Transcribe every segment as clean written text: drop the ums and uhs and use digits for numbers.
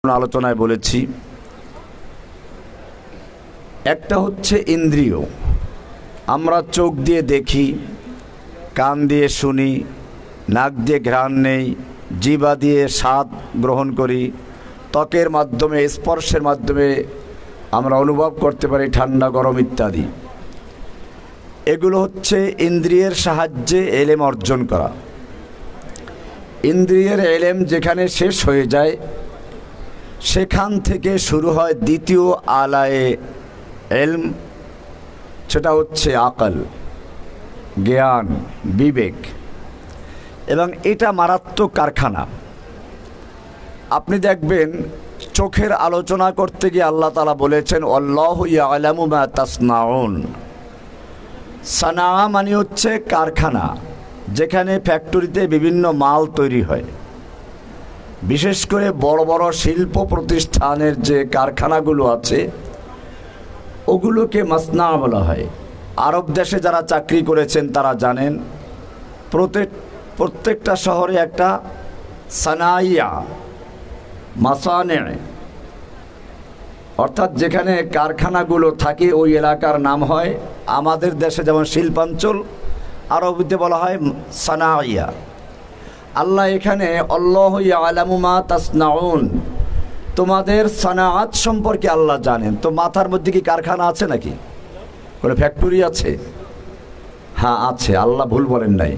আলোচনায় বলেছি, একটা হচ্ছে ইন্দ্রিয়। আমরা চোখ দিয়ে দেখি, কান দিয়ে শুনি, নাক দিয়ে ঘ্রাণ নেই, জিহ্বা দিয়ে স্বাদ গ্রহণ করি, ত্বকের মাধ্যমে স্পর্শের মাধ্যমে আমরা অনুভব করতে পারি ঠান্ডা গরম ইত্যাদি। এগুলো হচ্ছে ইন্দ্রিয়ের সাহায্যে এলেম অর্জন করা। ইন্দ্রিয়ের এলেম যেখানে শেষ হয়ে যায় সেখান থেকে শুরু হয় দ্বিতীয় আলায়ে এলম, সেটা হচ্ছে আকল, জ্ঞান, বিবেক। এবং এটা মারাত্মক কারখানা। আপনি দেখবেন চোখের আলোচনা করতে গিয়ে আল্লাহ তাআলা বলেছেন আল্লাহু ইয়ালামু মা তাসনাউন। সানা মানে হচ্ছে কারখানা, যেখানে ফ্যাক্টরিতে বিভিন্ন মাল তৈরি হয়। বিশেষ করে বড় বড় শিল্প প্রতিষ্ঠানের যে কারখানাগুলো আছে ওগুলোকে মাসনা বলা হয়। আরব দেশে যারা চাকরি করেছেন তারা জানেন প্রত্যেকটা শহরে একটা সানাইয়া, মাসানে, অর্থাৎ যেখানে কারখানাগুলো থাকে ওই এলাকার নাম হয়, আমাদের দেশে যেমন শিল্পাঞ্চল, আরবিতে বলা হয় সানাইয়া। আল্লাহ এখানে আল্লাহু ইয়ালামু মা তাসনাউন, তোমাদের সানাআত সম্পর্কে আল্লাহ জানেন। তো মাথার মধ্যে কি কারখানা আছে নাকি? কোনো ফ্যাক্টরি আছে? হ্যাঁ আছে, আল্লাহ ভুল বলেন নাই।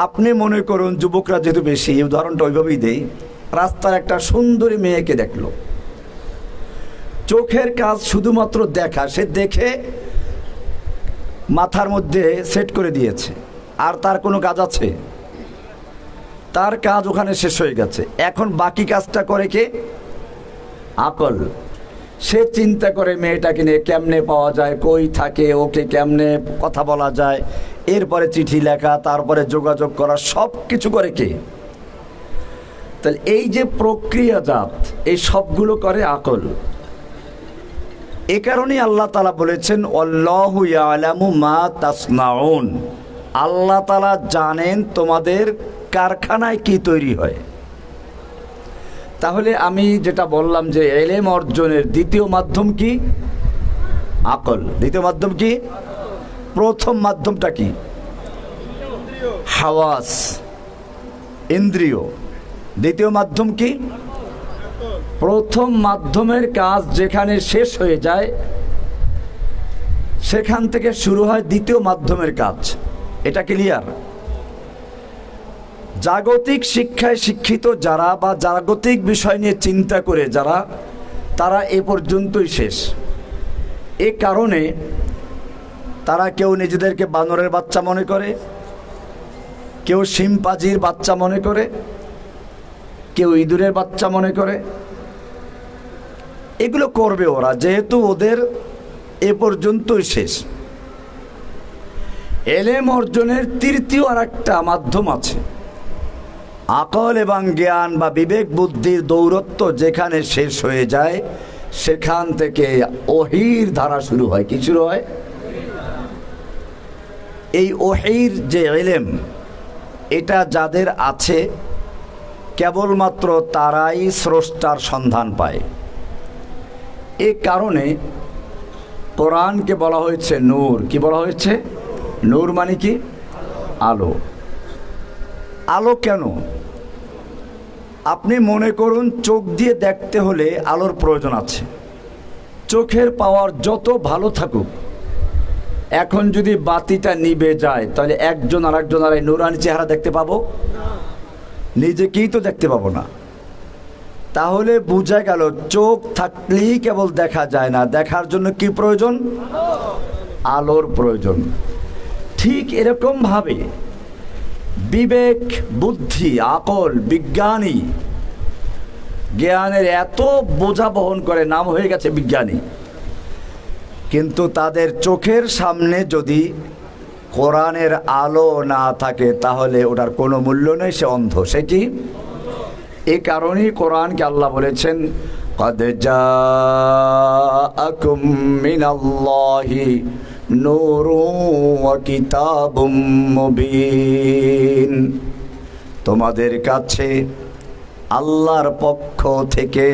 আপনি মনে করুন, যুবকরা যেহেতু বেশি, উদাহরণটা ওইভাবেই দেই। রাস্তার একটা সুন্দরী মেয়েকে দেখলো, চোখের কাজ শুধুমাত্র দেখা, সে দেখে মাথার মধ্যে সেট করে দিয়েছে, আর তার কোনো কাজ আছে? তার কাজ ওখানে শেষ হয়ে গেছে। এখন বাকি কাজটা করে কে? আকল। সে চিন্তা করে মেয়েটাকে নিয়ে কেমনে পাওয়া যায়, কই থাকে, ওকে কেমনে কথা বলা যায়, এরপরে চিঠি লেখা, তারপরে যোগাযোগ করা, সব কিছু করে কে? তাহলে এই যে প্রক্রিয়াজাত, এই সবগুলো করে আকল। এ কারণেই আল্লাহ তাআলা বলেছেন আল্লাহু ইয়ালামু মা তাসনাউন, আল্লাহ তাআলা জানেন তোমাদের কারখানায় কি তৈরি হয়। তাহলে আমি যেটা বললাম যে এলেম অর্জনের দ্বিতীয় মাধ্যম কি? আকল। দ্বিতীয় মাধ্যম কি? প্রথম মাধ্যমটা কি? হাওয়াস, ইন্দ্রিয়। দ্বিতীয় মাধ্যম কি? প্রথম মাধ্যমের কাজ যেখানে শেষ হয়ে যায় সেখান থেকে শুরু হয় দ্বিতীয় মাধ্যমের কাজ। এটা ক্লিয়ার? জাগতিক শিক্ষায় শিক্ষিত যারা বা জাগতিক বিষয় নিয়ে চিন্তা করে যারা, তারা এ পর্যন্তই শেষ। এ কারণে তারা কেউ নিজেদেরকে বানরের বাচ্চা মনে করে, কেউ শিম্পাজির বাচ্চা মনে করে, কেউ ইঁদুরের বাচ্চা মনে করে। এগুলো করবে ওরা, যেহেতু ওদের এ পর্যন্তই শেষ। এলেম অর্জনের তৃতীয় আর একটা মাধ্যম আছে। আকল এবং জ্ঞান বা বিবেক বুদ্ধির দৌরত্ব যেখানে শেষ হয়ে যায় সেখান থেকে ওহীর ধারা শুরু হয়। কি শুরু হয়? এই ওহীর যে ইলম, এটা যাদের আছে কেবলমাত্র তারাই স্রষ্টার সন্ধান পায়। এ কারণে কোরআনকে বলা হয়েছে নূর। কি বলা হয়েছে? নূর মানে কি? আলো। আলো কেন? আপনি মনে করুন চোখ দিয়ে দেখতে হলে আলোর প্রয়োজন আছে। চোখের পাওয়ার যত ভালো থাকুক, এখন যদি বাতিটা নিভে যায় তাহলে একজন আর একজনের এই নূরানি চেহারা দেখতে পাবো? নিজেকেই তো দেখতে পাবো না। তাহলে বোঝা গেল চোখ থাকলেই কেবল দেখা যায় না, দেখার জন্য কি প্রয়োজন? আলোর প্রয়োজন। ঠিক এরকম ভাবে বিবেক, বুদ্ধি, আকল, বিজ্ঞানী, জ্ঞানের এত বোঝা বহন করে, নাম হয়ে গেছে বিজ্ঞানী, কিন্তু তাদের চোখের সামনে যদি কোরআনের আলো না থাকে তাহলে ওটার কোনো মূল্য নেই, সে অন্ধ। সে কি? এই কারণেই কোরআনকে আল্লাহ বলেছেন قد جاءكم من الله نور وكتاب مبين, তোমাদের কাছে আল্লাহর পক্ষ থেকে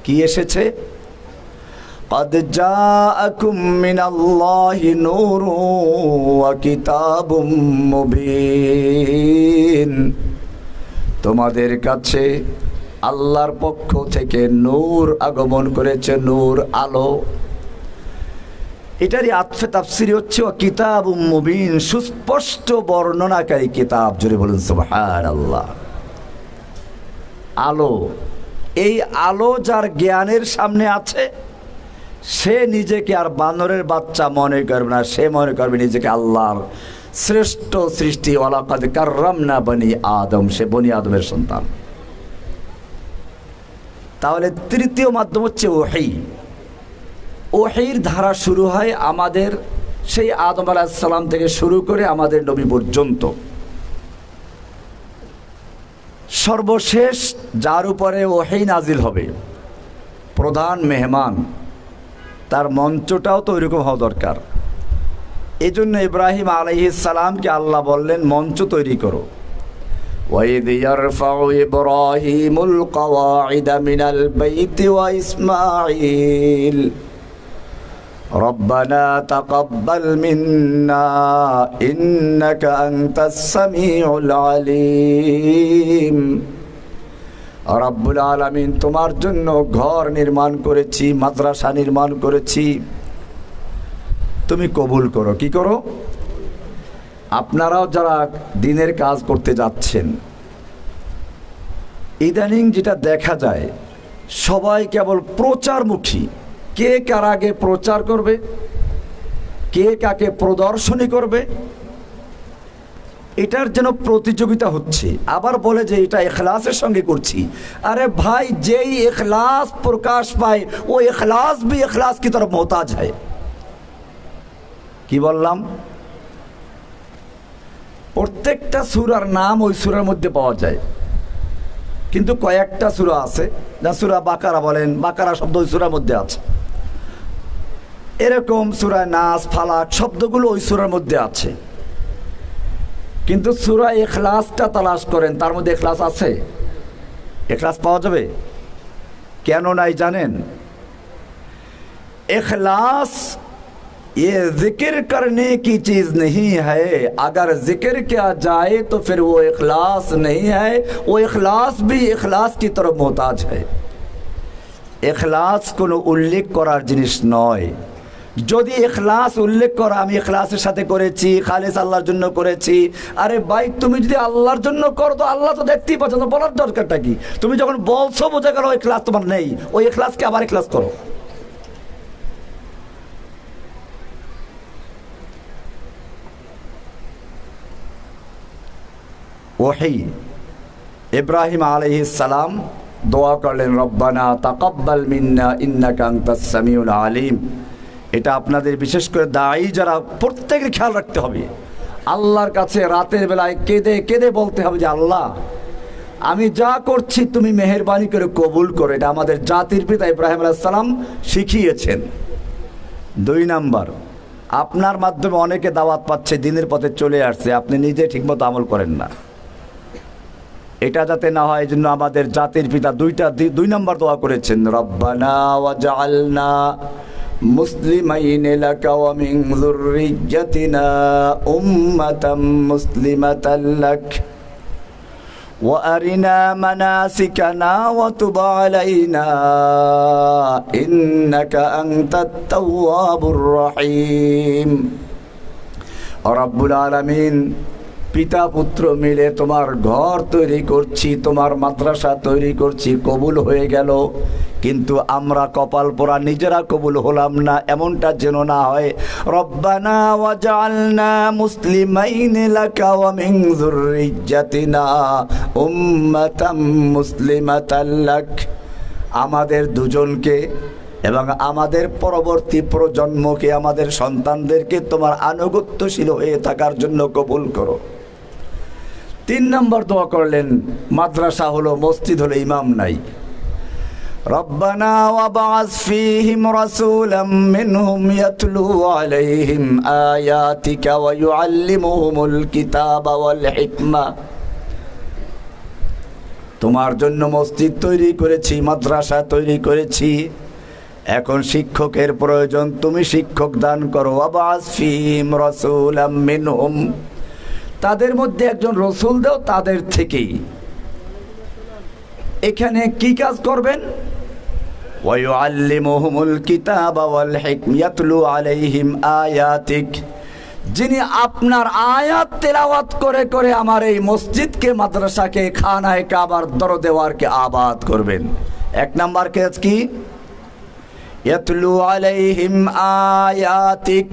কি এসেছে? قد جاءكم من الله نور وكتاب مبين। তোমাদের কাছে আল্লাহর পক্ষ থেকে নূর আগমন করেছে, নূর আলো। এটারই আতফে তাফসিরি হচ্ছে কিতাবুম মুবিন, সুস্পষ্ট বর্ণনাকারী কিতাব। জোরে বলুন সুবহানাল্লাহ। আলো, এই আলো যার জ্ঞানের সামনে আছে সে নিজেকে আর বানরের বাচ্চা মনে করবে না, সে মনে করবে নিজেকে আল্লাহর শ্রেষ্ঠ সৃষ্টি। ওয়ালাকাদ কাররামনা বনি আদম, সে বনি আদমের সন্তান। তাহলে তৃতীয় মাধ্যম হচ্ছে ওহী। ওহীর ধারা শুরু হয় আমাদের সেই আদম আলাইহিস সালাম থেকে শুরু করে আমাদের নবী পর্যন্ত। সর্বশেষ যার উপরে ওহী নাজিল হবে, প্রধান মেহমান, তার মঞ্চটাও তো ওইরকম হওয়া দরকার। এই জন্য ইব্রাহিম আলাইহিস সালামকে আল্লাহ বললেন মঞ্চ তৈরি করো। وَإِذْ يَرْفَعُ إِبْرَاهِيمُ الْقَوَاعِدَ مِنَ الْبَيْتِ وَإِسْمَاعِيلُ رَبَّنَا تَقَبَّلْ مِنَّا إِنَّكَ أَنْتَ السَّمِيعُ الْعَلِيمُ। রব্বুল আলামিন তোমার জন্য ঘর নির্মাণ করেছি, মাদ্রাসা নির্মাণ করেছি, তুমি কবুল করো। কি করো? আপনারাও যারা দিনের কাজ করতে যাচ্ছেন, ইদানিং যেটা দেখা যায় সবাই কেবল প্রচারমুখী। কে কার আগে প্রচার করবে, কে কাকে প্রদর্শনী করবে, এটার যেন প্রতিযোগিতা হচ্ছে। আবার বলে যে এটা ইখলাসের সঙ্গে করছি। আরে ভাই, যেই ইখলাস প্রকাশ পায় ও ইখলাস भी ইখলাস की तरफ मोहताज है। কি বললাম? প্রত্যেকটা সূরার নাম ওই সূরার মধ্যে পাওয়া যায়, কিন্তু কয়েকটা সূরা আছে, যা সূরা বাকারা বলেন, বাকারা শব্দ ওই সূরার মধ্যে আছে। এরকম সূরা নাস, ফালাক শব্দগুলো ওই সূরার মধ্যে আছে, কিন্তু সূরা ইখলাসটা তালাশ করেন, তার মধ্যে ইখলাস আছে? ইখলাস পাওয়া যাবে? কেন নাই জানেন? इखलास ये जिक्र करने की चीज़ नहीं है। अगर जिक्र किया जाए तो फिर वो इखलास नहीं है, वो इखलास भी इखलास की तरफ मोहताज है। इखलास কোনো উল্লেখ করার জিনিস নয়। যদি ইখলাস উল্লেখ করা আমি ইখলাসের সাথে করেছি, খালিস আল্লাহর জন্য করেছি, আরে ভাই তুমি যদি আল্লাহর জন্য করো তো আল্লাহ তো দেখতেই পাচ্ছ, তো বলার দরকারটা কি? তুমি যখন বলছো বোঝা গেল ইখলাস তোমার নেই, ওই ইখলাসকে আবার ইখলাস করো। ওহী, ইব্রাহিম আলাইহিস সালাম দোয়া করলেন রব্বানা তাকাব্বাল মিন্না ইন্নাকা আনতাস সামিউল আলিম। এটা আপনাদের বিশেষ করে দায়ী যারা প্রত্যেকের খেয়াল রাখতে হবে। আল্লাহর কাছে রাতের বেলায় কেঁদে কেঁদে বলতে হবে যে আল্লাহ আমি যা করছি তুমি মেহেরবানি করে কবুল করো। এটা আমাদের জাতির পিতা ইব্রাহিম আলাইহিস সালাম শিখিয়েছেন। 2 নাম্বার, আপনার মাধ্যমে অনেকে দাওয়াত পাচ্ছে, দিনের পথে চলে আসছে, আপনি নিজে ঠিকমতো আমল করেন না। এটা যাতে না হয় এজন্য আমাদের জাতির পিতা 2 নাম্বার দোয়া করেছেন, রব্বানা ওয়াজআলনা মুসলিমাইন লাকা ওয়া মিন যুররিয়্যাতিনা উম্মাতাম মুসলিমাতাল লাক ওয়া আরিনা মানাসিকানা ওয়া তুব আলাইনা ইন্নাকা আনতাত তাওয়াবুর রহিম। রব্বুল আলামিন পিতা পুত্র মিলে তোমার ঘর তৈরি করছি, তোমার মাদ্রাসা তৈরি করছি, কবুল হয়ে গেল, কিন্তু আমরা কপাল পোড়া নিজেরা কবুল হলাম না, এমনটা যেন না হয়। রব্বানা ওয়াজআলনা মুসলিমাইন লাকা ওয়া মিন যুররিয়্যাতিনা উম্মাতাম মুসলিমাতাল লাক। আমাদের দুজনকে এবং আমাদের পরবর্তী প্রজন্মকে, আমাদের সন্তানদেরকে তোমার আনুগত্যশীল হয়ে থাকার জন্য কবুল করো। 3 নম্বর দোয়া করলেন, মাদ্রাসা হলো, মসজিদ হলো, ইমাম নাই। রব্বানা ওয়াবআস ফীহিম রাসূলাম মিনহুম ইয়াতলু আলাইহিম আয়াতিকা ওয়া ইউআল্লিমুহুমুল কিতাবা ওয়াল হিকমা। তোমার জন্য মসজিদ তৈরি করেছি, মাদ্রাসা তৈরি করেছি, এখন শিক্ষকের প্রয়োজন, তুমি শিক্ষক দান করো। ওয়াবাস ফিহিম রাসূলাম মিনহুম, তাদের মধ্যে একজন রসুল দাও তাদের থেকেই। এখানে কি কাজ করবেন? ওয়ায়ুআল্লিমুহুমুল কিতাবা ওয়াল হিকমা ইয়াতলু আলাইহিম আয়াতিক, যিনি আপনার আয়াত তেলাওয়াত করে করে আমার এই মসজিদকে, মাদ্রাসাকে, খানায় কাবার দরদেওয়ারকে আবাদ করবেন। এক নাম্বার কাজ কি? ইয়াতলু আলাইহিম আয়াতিক,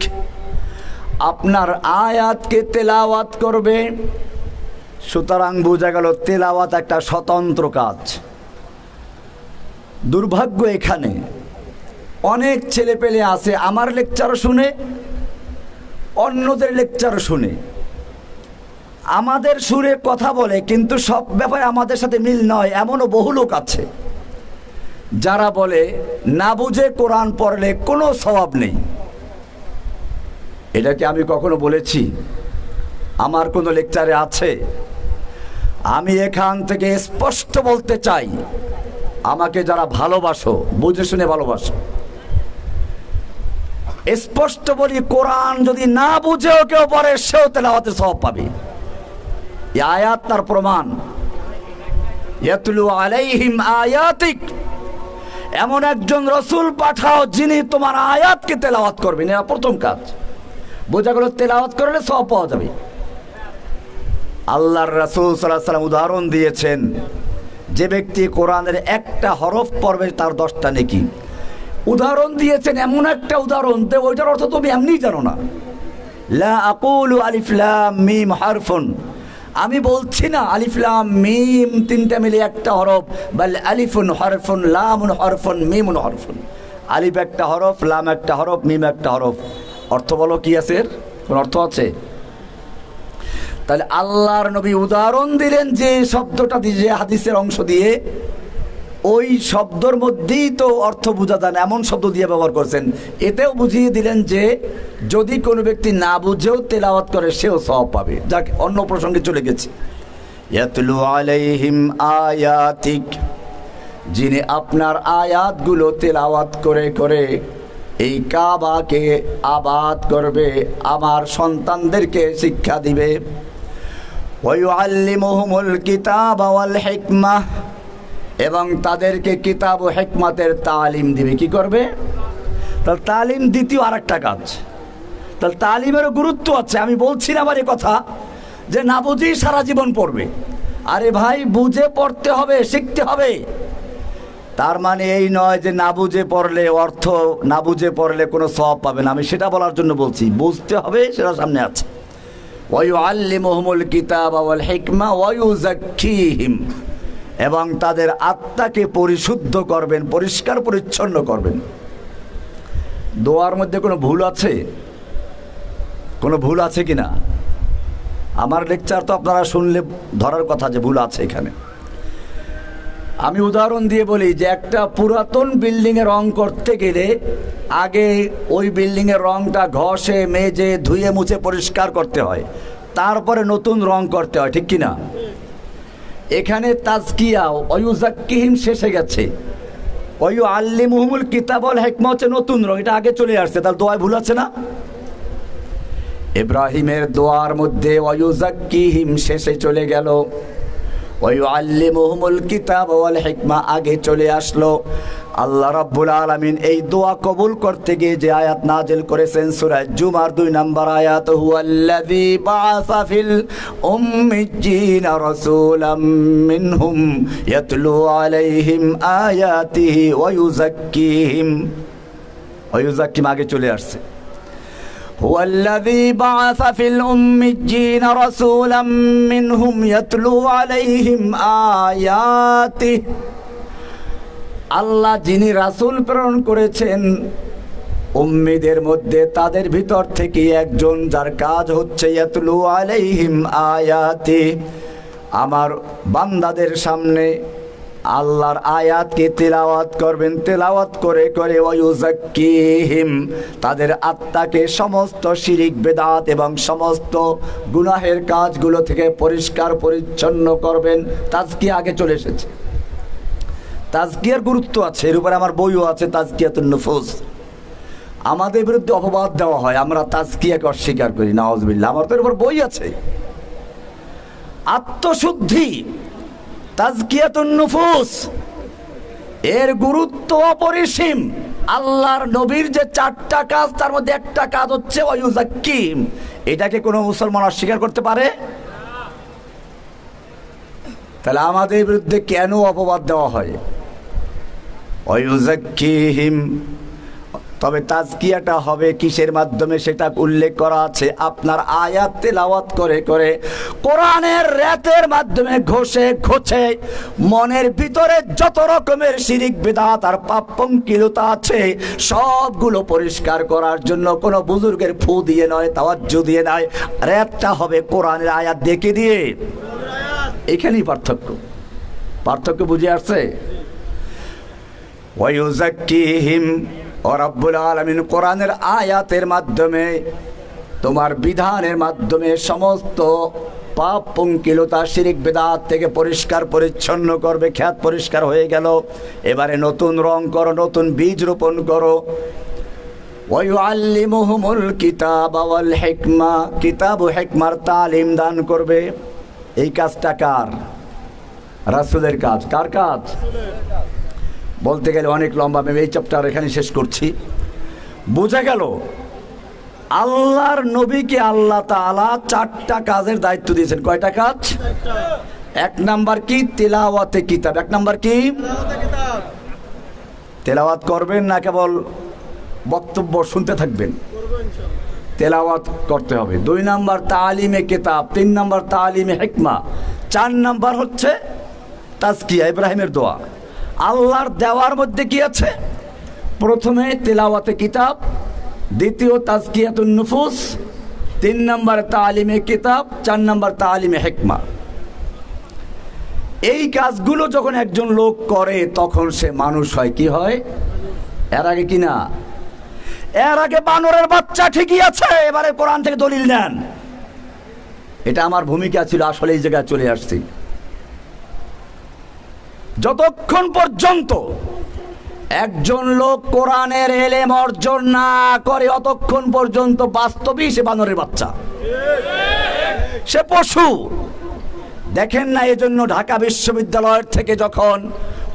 আপনার আয়াতকে তেলাওয়াত করবে। সুতরাং বোঝা গেল তেলাওয়াত একটা স্বতন্ত্র কাজ। দুর্ভাগ্য এখানে অনেক ছেলে পেলে আছে আমার লেকচারও শুনে, অন্যদের লেকচারও শুনে, আমাদের সুরে কথা বলে, কিন্তু সব ব্যাপারে আমাদের সাথে মিল নয়। এমনও বহু লোক আছে যারা বলে না বুঝে কোরআন পড়লে কোনো সওয়াব নেই। এটা কি আমি কখনো বলেছি? আমার কোনো লেকচারে আছে? আমি এখান থেকে স্পষ্ট বলতে চাই, আমাকে যারা ভালোবাসো, বুঝে শুনে ভালোবাসো, স্পষ্ট বলি, কোরআন যদি না বুঝেও কেউ পড়ে সেও তেলাওয়াতের সওয়াব পাবে। এই আয়াত তার প্রমাণ। ইয়াতলু আলাইহিম আয়াতিক, এমন একজন রসুল পাঠাও যিনি তোমার আয়াতকে তেলাওয়াত করবেন। এটা প্রথম কাজ। বোঝা গেল তেলাওয়াত করলে সওয়াব পাওয়া যাবে। আল্লাহর রাসূল সাল্লাল্লাহু আলাইহি ওয়াসাল্লাম উদাহরণ দিয়েছেন, যে ব্যক্তি কোরআনের একটা হরফ পড়বে তার 10টা নেকি। উদাহরণ দিয়েছেন, এমন একটা উদাহরণ যে ওইটার অর্থ তুমি এমনিই জানো না। লা আকুলু আলিফ লাম মিম হারফুন, আমি বলছি না আলিফ লাম মিম তিনটা মিলে একটা হরফ, বাল আলিফুন হরফুন লামুন হরফুন মিমুন হরফুন। আলিফ একটা হরফ, লাম একটা হরফ, মিম একটা হরফ। অর্থ বলো কি আছে? এর কোন অর্থ আছে? তাহলে আল্লাহর নবী উদাহরণ দিলেন যে শব্দটা দিয়ে, হাদিসের অংশ দিয়ে, ওই শব্দর মধ্যেই তো অর্থ বোঝা যায় না, এমন শব্দ দিয়ে ব্যবহার করছেন। এতেও বুঝিয়ে দিলেন যে যদি কোনো ব্যক্তি না বুঝেও তেলাওয়াত করে সেও সওয়াব পাবে। যাক, অন্য প্রসঙ্গে চলে গেছি। ইয়াতলু আলাইহিম আয়াতিক, যিনি আপনার আয়াতগুলো তেলাওয়াত করে করে এই কাবাকে আবাদ করবে, আমার সন্তানদেরকে শিক্ষা দিবে। ওয়ায়ুআল্লিমুহুমুল কিতাবা ওয়াল হিকমা, এবং তাদেরকে কিতাব ও হিকমতের তালিম দিবে। কি করবে? তাহলে তালিম দ্বিতীয় আরেকটা কাজ। তাহলে তালিমেরও গুরুত্ব আছে। আমি বলছি না আমার এ কথা যে না বুঝেই সারা জীবন পড়বে। আরে ভাই, বুঝে পড়তে হবে, শিখতে হবে। তার মানে এই নয় যে না বুঝে পড়লে অর্থ, না বুঝে পড়লে কোনো সওয়াব পাবে না। আমি সেটা বলার জন্য বলছি, বুঝতে হবে, সেটা সামনে আছে। ওয়ায়ুআল্লিমুহুমুল কিতাবা ওয়াল হিকমা ওয়ায়ুযাক্কিহিম, এবং তাদের আত্মাকে পরিশুদ্ধ করবেন, পরিষ্কার পরিচ্ছন্ন করবেন। দোয়ার মধ্যে কোনো ভুল আছে? কোনো ভুল আছে কি না? আমার লেকচার তো আপনারা শুনলে ধরার কথা যে ভুল আছে এখানে। আমি উদাহরণ দিয়ে বলি যে একটা পুরাতন বিল্ডিংয়ে রং করতে গেলে আগে ওই বিল্ডিংয়ের রংটা ঘষে মেজে ধুয়ে মুছে পরিষ্কার করতে হয়, তারপরে নতুন রং করতে হয়, ঠিক কিনা? এখানে তাজকিয়া ওয়ায়ুযাক্কিহিম শেষে গেছে, ওয়ায়ুআল্লিমুহুমুল কিতাব ওয়াল হিকমা হচ্ছে নতুন রং, এটা আগে চলে আসছে। তার দোয়ায় ভুল আছে না? ইব্রাহিমের দোয়ার মধ্যে ওয়ায়ুযাক্কিহিম শেষে চলে গেল, ওয়ায়ুআল্লিমুহুমুল কিতাব ওয়াল হিকমা আগে চলে আসলো। আল্লাহ রাব্বুল আলামিন এই দোয়া কবুল করতে গিয়ে যে আয়াত নাজিল করেছেন সূরা জুমার 2 নম্বর আয়াত, হুয়াল্লাযী বাআসা ফিল উম্মিয়্যিনা রাসূলাম মিনহুম ইয়াতলু আলাইহিম আয়াতিহি ওয়ায়ুযাক্কিহিম। ওয়ায়ুযাক্কিহিম আগে চলে আসছে। হুয়াল্লাযী বাআসা ফিল উম্মিয়্যিনা রাসূলাম মিনহুম ইয়াতলু আলাইহিম আয়াতিহি, আল্লাহ যিনি রাসূল প্রেরণ করেছেন উম্মীদের মধ্যে, তাদের ভিতর থেকে একজন যার কাজ হচ্ছে ইয়াতলু আলাইহিম আয়াতি, আমার বান্দাদের সামনে আল্লাহর আয়াতকে তেলাওয়াত করবেন, তেলাওয়াত করে করে ওয়ায়ুযাক্কিহিম, তাদের আত্মাকে সমস্ত শিরিক বেদাত এবং সমস্ত গুনাহের কাজগুলো থেকে পরিষ্কার পরিচ্ছন্ন করবেন। তাজকিয়া আগে চলে এসেছে, তাজকিয়ার গুরুত্ব আছে, এর উপরে আমার বইও আছে, তাজকিয়াতুন নুফুস। আমাদের বিরুদ্ধে অপবাদ দেওয়া হয় আমরা তাজকিয়াকে অস্বীকার করি, নাউযুবিল্লাহ। আমার তো এর উপর বই আছে, আত্মশুদ্ধি, তাজকিয়াতুন নুফুস, এর গুরুত্ব অপরিসীম। আল্লাহর নবীর যে 4টা কাজ, তার মধ্যে একটা কাজ হচ্ছে ওয়ায়ুযাক্কিহিম। এটাকে কোনো মুসলমান অস্বীকার করতে পারে? তাহলে আমাদের বিরুদ্ধে কেন অপবাদ দেওয়া হয়? ওয়ায়ুযাক্কিহিম। তবে তাজকিয়াটা হবে কিসের মাধ্যমে সেটা উল্লেখ করা আছে। আপনার আয়াত তেলাওয়াত করে করে কোরআনের রাতের মাধ্যমে ঘষে ঘষে মনের ভিতরে যত রকমের শিরিক বিদআত আর পাপ পঙ্কিলতা আছে সবগুলো পরিষ্কার করার জন্য কোনো বুজুর্গের ফু দিয়ে নয়, তাওয়াজ্জু দিয়ে নয়, রাতটা হবে কোরআনের আয়াত দেখে দিয়ে। এখানেই পার্থক্য বুঝে আসছে? ওয়ায়ুযাক্কিহিম, ও রব্বুল আলামিন কোরআনের আয়াতের মাধ্যমে, তোমার বিধানের মাধ্যমে সমস্ত পাপ পঙ্কিলতা শিরিক বিদআত থেকে পরিষ্কার পরিচ্ছন্ন করবে। খ্যাত পরিষ্কার হয়ে গেল, এবারে নতুন রং করো, নতুন বীজ রোপণ করো। ওয়ায়ুআল্লিমুহুমুল কিতাবা ওয়াল হিকমা, কিতাব ও হিকমার তালিম দান করবে। এই কাজটা কার? রাসূলের কাজ। কার কাজ? বলতে গেলে অনেক লম্বা, আমি এই চ্যাপ্টার এখানে শেষ করছি। বোঝা গেল আল্লাহর নবীকে আল্লাহ তাআলা 4টা কাজের দায়িত্ব দিয়েছেন। কয়টা কাজ? 1 নাম্বার কি? তিলাওয়াতে কিতাব। 1 নাম্বার কি? তেলাওয়াত করবেন না কেবল বক্তব্য শুনতে থাকবেন? তেলাওয়াত করতে হবে। 2 নাম্বার তালিমে কিতাব, 3 নাম্বার তালিমে হিকমা, 4 নাম্বার হচ্ছে তাজকিয়া, ইব্রাহিমের দোয়া। আল্লাহর দেওয়ার মধ্যে কি আছে? প্রথমে তেলাওয়াতে কিতাব, দ্বিতীয় তাজকিয়াতুন নুফুস, 3 নাম্বার তালিমে কিতাব, 4 নাম্বার তালিমে হিকমা। এই কাজগুলো যখন একজন লোক করে তখন সে মানুষ হয়। কি হয়? এর আগে কি না? এর আগে বানরের বাচ্চা ঠিকই আছে, এবারে কোরআন থেকে দলিল নেন। এটা আমার ভূমিকা ছিল, আসলে এই জায়গায় চলে আসছি। যতক্ষণ পর্যন্ত একজন লোক কোরআনের ইলম অর্জন না করে অতক্ষণ পর্যন্ত বাস্তবেই সে বানরের বাচ্চা, সে পশু। দেখেন না, এজন্য ঢাকা বিশ্ববিদ্যালয়ের থেকে যখন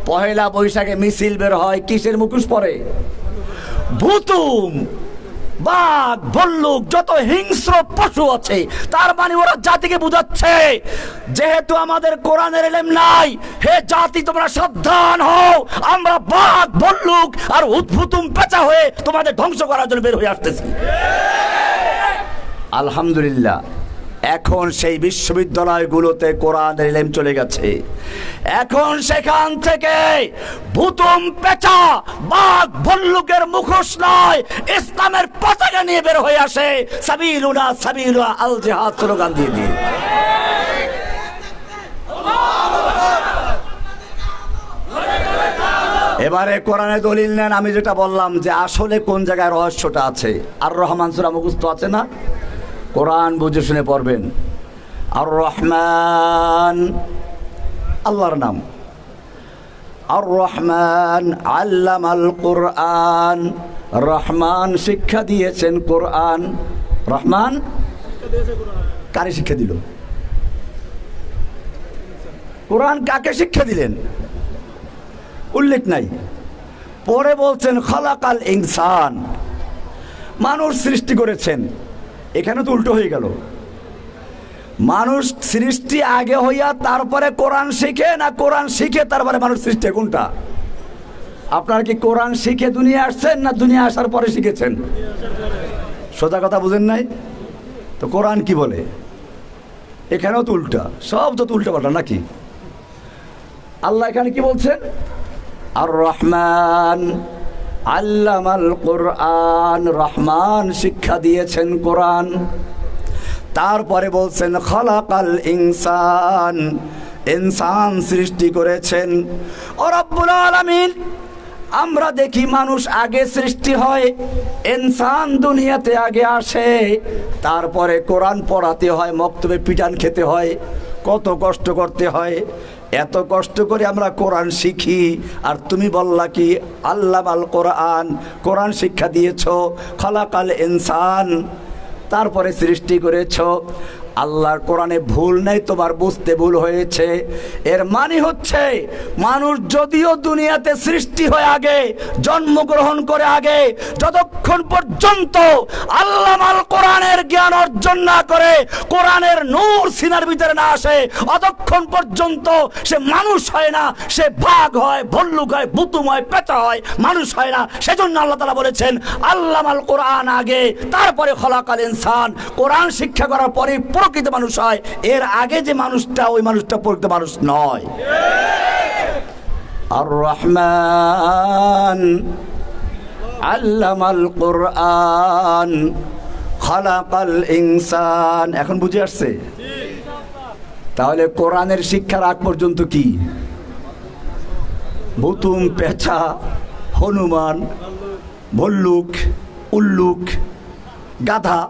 পহেলা বৈশাখে মিছিল বের হয়, কিসের মুখোশ পরে? ভুতুম, বাঘ, ভল্লুক, যত হিংস্র পশু আছে। তার মানে ওরা জাতিকে বুঝাচ্ছে যেহেতু আমাদের কোরআনের ইলম নাই, হে জাতি তোমরা সাবধান হও, আমরা বাঘ, ভল্লুক আর উদ্ভুতুম পেঁচা হয়ে তোমাদের ধ্বংস করার জন্য বের হয়ে আসতেছি। আলহামদুলিল্লাহ, এখন সেই বিশ্ববিদ্যালয়গুলোতে কোরআনের ইলম চলে গেছে। এখন সেখান থেকে ভুতুম, পেঁচা, বাঘ, ভল্লুকের মুখোশ নয়, ইসলামের পতাকা নিয়ে বের হয়ে আসে, সাবিলুনা সাবিলুনা আল জিহাদ স্লোগান দিয়ে দিয়ে। এবারে কোরআনে দলিল নেন। আমি যেটা বললাম যে আসলে কোন জায়গায় রহস্যটা আছে। আর রহমান সূরা মুখস্থ আছে না? কোরআন বুঝে শুনে পড়বেন। আর রহমান আল্লাহর নাম। আর রহমান আল্লামাল কোরআন, রহমান শিক্ষা দিয়েছেন কোরআন। রহমান কারে শিক্ষা দিল? কোরআন কাকে শিক্ষা দিলেন? উল্লেখ নাই। পরে বলছেন খালাকাল ইনসান, মানুষ সৃষ্টি করেছেন। এখানে তো উল্টো হয়ে গেল। মানুষ সৃষ্টি আগে হইয়া তারপরে কোরআন শিখে, না কোরআন শিখে তারপরে মানুষ সৃষ্টি? কোনটা? আপনারা কি কোরআন শিখে দুনিয়া আসছেন, না দুনিয়া আসার পরে শিখেছেন? সোজা কথা বুঝেন নাই তো। কোরআন কি বলে? এখানেও তো উল্টা, সব তো উল্টা পাল্টা নাকি? আল্লাহ এখানে কি বলছেন? আর রহমান আল্লামাল কোরআন, রহমান শিক্ষা দিয়েছেন কোরআন। তারপরে বলছেন খালাকাল ইনসান, ইনসান সৃষ্টি করেছেন। ও রব্বুল আলামিন, আমরা দেখি মানুষ আগে সৃষ্টি হয়, ইনসান দুনিয়াতে আগে আসে, তারপরে কোরআন পড়াতে হয়, মক্তবে পিটান খেতে হয়, কত কষ্ট করতে হয়। এত কষ্ট করে আমরা কোরআন শিখি, আর তুমি বললা কি আল্লামাল কোরআন, কোরআন শিক্ষা দিয়েছ, খলাকাল ইনসান, তারপরে সৃষ্টি করেছ। আল্লাহর কোরআনে ভুল নেই, তোমার বুঝতে ভুল হয়েছে। এর মানে হচ্ছে মানুষ যদিও দুনিয়াতে সৃষ্টি হয়ে আগে, জন্মগ্রহণ করে আগে, যতক্ষণ পর্যন্ত আল্লামাল কোরআনের জ্ঞান অর্জন না করে, কোরআনের নূর সিনার ভিতরে না আসে, অতক্ষণ পর্যন্ত সে মানুষ হয় না। সে বাঘ হয়, ভল্লুক হয়, বুতুম হয়, পেঁচা হয়, মানুষ হয় না। সেজন্য আল্লাহ তাআলা বলেছেন আল্লামাল কোরআন আগে, তারপরে খলাকাল ইনসান। কোরআন শিক্ষা করার পরে প্রকৃত মানুষ হয়, এর আগে যে মানুষটা, ওই মানুষটা প্রকৃত মানুষ নয়। আর রহমান আল্লামাল কোরআন খলাকাল ইনসান। এখন বুঝে আসছে? তাহলে কোরআনের শিক্ষার আগ পর্যন্ত কি ভুতুম, পেঁচা, হনুমান, ভল্লুক, উল্লুক, গাধা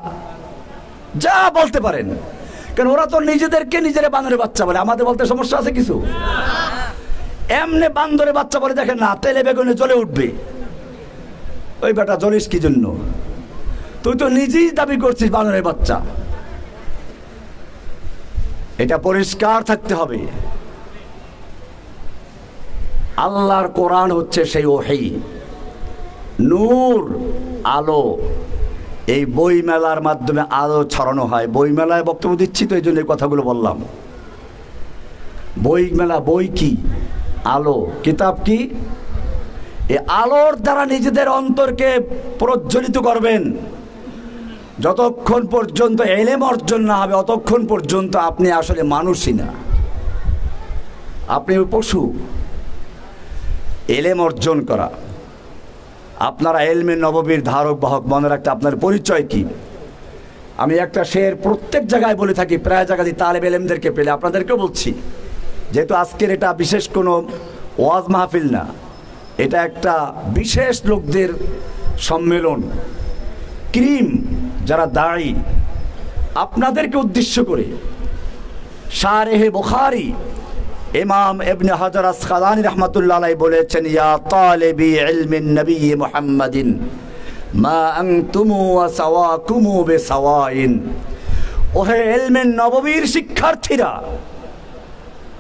যা বলতে পারেন, কারণ ওরা তো নিজেদেরকে নিজেরা বান্দরের বাচ্চা বলে। আমাদের বলতে সমস্যা আছে কিছু? এমনি বান্দরের বাচ্চা বলে, দেখেন না, তেলে বেগুনে জ্বলে উঠবে। ওই বেটা জ্বলিস কি জন্য? তুই তো নিজেই দাবি করছিস বান্দরের বাচ্চা। এটা পরিষ্কার থাকতে হবে। আল্লাহর কোরআন হচ্ছে সেই ওহী, নূর, আলো। এই বই মেলার মাধ্যমে আলো ছড়ানো হয়। বই মেলায় বক্তব্য দিচ্ছি তো, এই জন্য এই কথাগুলো বললাম। বই মেলা, বই কি? আলো। কিতাব কি? এই আলোর দ্বারা নিজেদের অন্তরকে প্রজ্বলিত করবেন। যতক্ষণ পর্যন্ত এলেম অর্জন না হবে, অতক্ষণ পর্যন্ত আপনি আসলে মানুষই না, আপনি পশু। এলেম অর্জন করা, আপনারা এলমে নববীর ধারক বাহক, মনে রাখতে আপনার পরিচয় কি? আমি একটা শের প্রত্যেক জায়গায় বলে থাকি, প্রায় জায়গায় তালেব এলেমদেরকে পেলে আপনাদেরকেও বলছি, যেহেতু আজকের এটা বিশেষ কোনো ওয়াজ মাহফিল না, এটা একটা বিশেষ লোকদের সম্মেলন। ক্রিম যারা দাঁড়ি, আপনাদেরকে উদ্দেশ্য করে শারেহে বুখারী ইমাম ইবনে হাজার আসকালানী রাহমাতুল্লাহ আলাইহি বলেছেন, ইয়া তালিবি ইলমিন নবী মুহাম্মাদিন মা আনতুমু ওয়া সাওয়াকুমু বিসাওয়াইন। ওহে ইলমের নববীর শিক্ষার্থীরা,